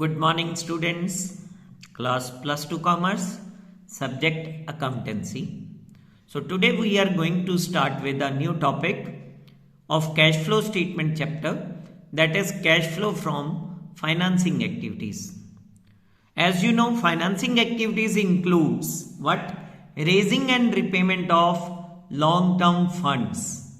Good morning, students. Class plus 2 commerce, subject accountancy. So today we are going to start with a new topic of cash flow statement chapter, that is cash flow from financing activities. As you know, financing activities includes what? Raising and repayment of long-term funds.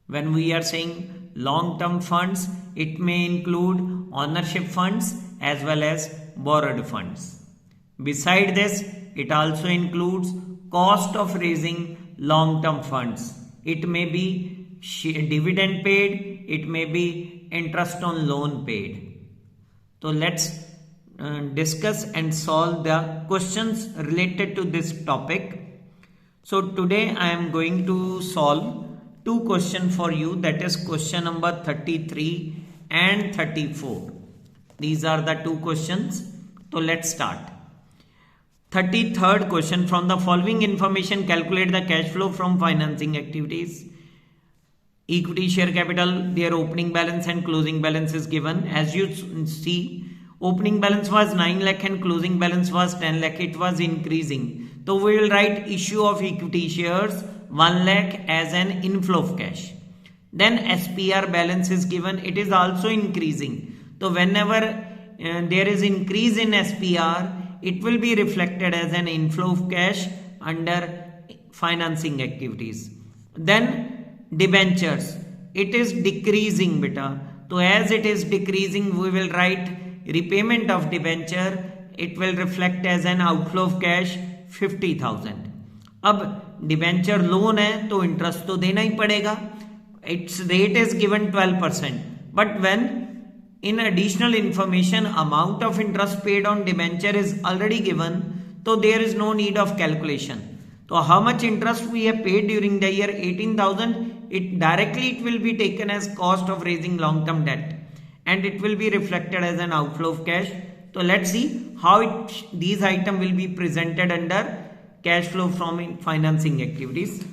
When we are saying long-term funds, it may include ownership funds as well as borrowed funds. Beside this, it also includes cost of raising long-term funds. It may be dividend paid, it may be interest on loan paid. So let's discuss and solve the questions related to this topic. So today I am going to solve two questions for you, that is question number 33 and 34. These are the two questions. So let's start. 33rd question, from the following information calculate the cash flow from financing activities. Equity share capital, their opening balance and closing balance is given. As you see, opening balance was 9 lakh and closing balance was 10 lakh. It was increasing. So we will write issue of equity shares 1 lakh as an inflow of cash. Then SPR balance is given. It is also increasing. So whenever there is increase in SPR, it will be reflected as an inflow of cash under financing activities. Then debentures, it is decreasing beta. So as it is decreasing, we will write repayment of debenture. It will reflect as an outflow of cash 50,000. अब debenture loan है तो interest तो देना ही पड़ेगा. It's rate is given 12%, but when in additional information amount of interest paid on debenture is already given, so there is no need of calculation. So how much interest we have paid during the year? 18,000. It will be taken as cost of raising long term debt and it will be reflected as an outflow of cash. So let's see how these items will be presented under cash flow from financing activities.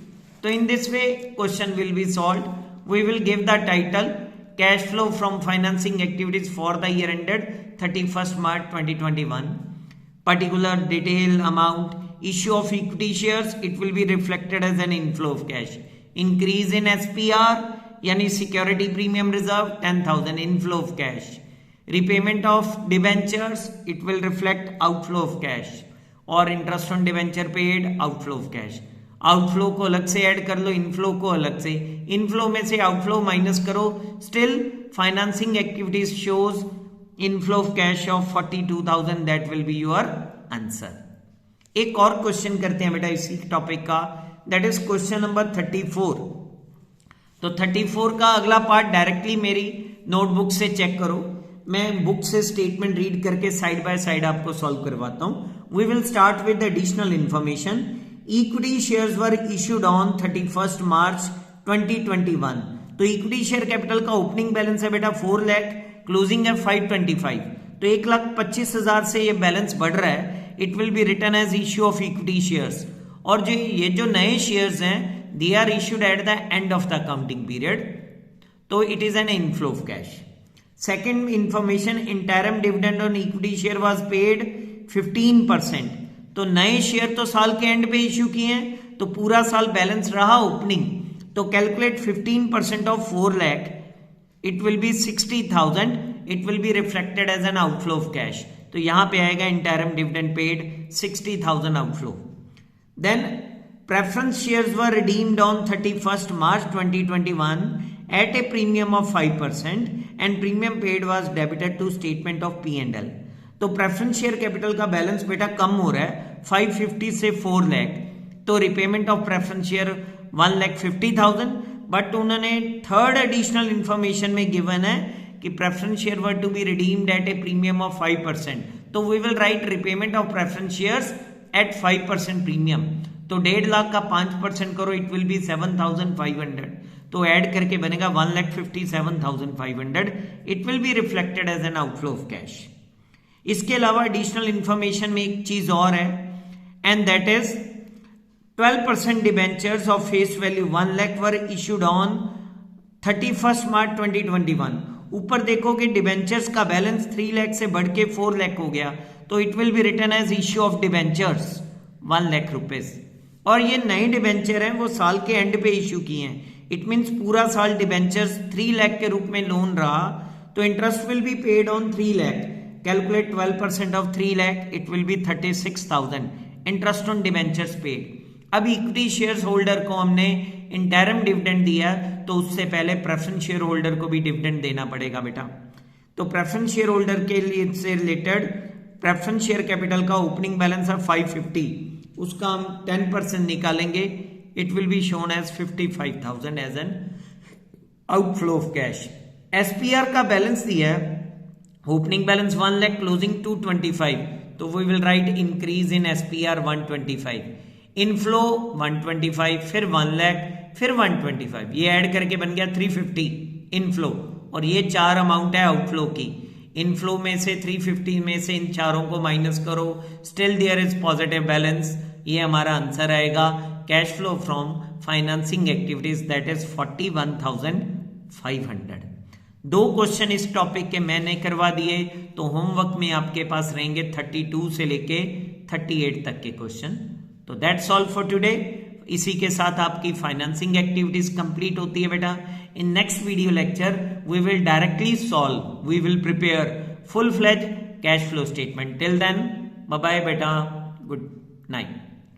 So in this way question will be solved. We will give the title cash flow from financing activities for the year ended 31st March 2021. Particular detail amount, issue of equity shares, it will be reflected as an inflow of cash. Increase in SPR, yani security premium reserve, 10,000 inflow of cash. Repayment of debentures, it will reflect outflow of cash. और interest on debenture paid, outflow of cash. Outflow को अलग से add कर लो, inflow को अलग से. Inflow में से आउटफ्लो माइनस करो, still financing activities shows inflow of cash of 42,000. That will be your answer. एक और क्वेश्चन करते हैं बेटा इसी टॉपिक का, दैट इज क्वेश्चन नंबर 34. तो 34 का अगला पार्ट डायरेक्टली मेरी नोटबुक से चेक करो. मैं बुक से स्टेटमेंट रीड करके साइड बाय साइड आपको सॉल्व करवाता हूं. We will start with the additional information. Equity shares were issued on 31st March 2021. तो इक्विटी शेयर कैपिटल का ओपनिंग बैलेंस है बेटा 4 लाख, क्लोजिंग है 525. तो 1,25,000 से ये बैलेंस बढ़ रहा है. It will be written as issue of equity shares. और जो नए शेयर्स हैं, they are issued at the end of the accounting period. तो it is an inflow of cash. Second information, interim dividend on equity share was paid 15%. तो नए share तो साल के एंड पे इश्यू किए हैं, तो पूरा साल बैलेंस रहा ओपनिंग. तो calculate 15% of 4 lakh, it will be 60,000. It will be reflected as an outflow of cash. तो यहां पे आएगा interim dividend paid 60,000 outflow. Then preference shares were redeemed on 31st March 2021 at a premium of 5% and premium paid was debited to statement of P&L. तो preference share capital का balance बेटा कम हो रहा है 550 से 4 लाख. तो repayment of preference share 1,50,000. But उन्होंने third additional information में गिवन है कि preference share were to be redeemed at a premium of 5%. तो we will write repayment of preference shares at 5% premium. तो 1.5 लाख का 5% करो, इट विल बी 7,500. तो add करके बनेगा 1,57,500. It will be reflected as an outflow of cash. इसके अलावा एडिशनल इंफॉर्मेशन में एक चीज और है, and that is 12% debentures of face value 1 lakh were issued on 31st March 2021. ऊपर देखो कि डिबेंचर्स का बैलेंस 3 लाख से बढ़ के 4 लाख हो गया, तो it will be written as issue of debentures 1 lakh rupees. और ये नए डिबेंचर हैं वो साल के एंड पे इश्यू किए हैं, इट मीन्स पूरा साल डिबेंचर्स 3 लाख के रूप में लोन रहा, तो interest will be paid on 3 lakh. Calculate 12% of 3 lakh, it will B 36,000 interest on debentures paid. अब इक्विटी शेयर होल्डर को हमने इंटरम डिविडेंड दिया, तो उससे पहले प्रेफरेंस शेयर होल्डर को भी डिविडेंड देना पड़ेगा बेटा। तो प्रेफरेंस शेयर होल्डर के लिए से रिलेटेड प्रेफरेंस शेयर कैपिटल का ओपनिंग बैलेंस है 550, उसका हम 10% निकालेंगे, it will be shown as 55,000 as an outflow of cash. SPR का बैलेंस दिया है, ओपनिंग बैलेंस 1 लाख, क्लोजिंग 225, तो we will write increase in SPR 125, inflow 125, फिर 1 लाख, फिर 125, ये ऐड करके बन गया 350 इनफ्लो, और ये 4 अमाउंट है आउटफ्लो की। इनफ्लो में से 350 में से इन चारों को माइनस करो, still there is positive balance, ये हमारा आंसर आएगा। Cash flow from financing activities that is 41,500। 2 question इस टॉपिक के मैंने करवा दिए, तो होमवर्क में आपके पास रहेंगे 32 से लेके 38 तक के क्वेश्चन। तो दैट्स ऑल फॉर टुडे। इसी के साथ आपकी फाइनेंसिंग एक्टिविटीज कंप्लीट होती है बेटा। In next video lecture we will directly solve, we will prepare full fledge cash flow statement. Till then bye bye बेटा, गुड नाइट।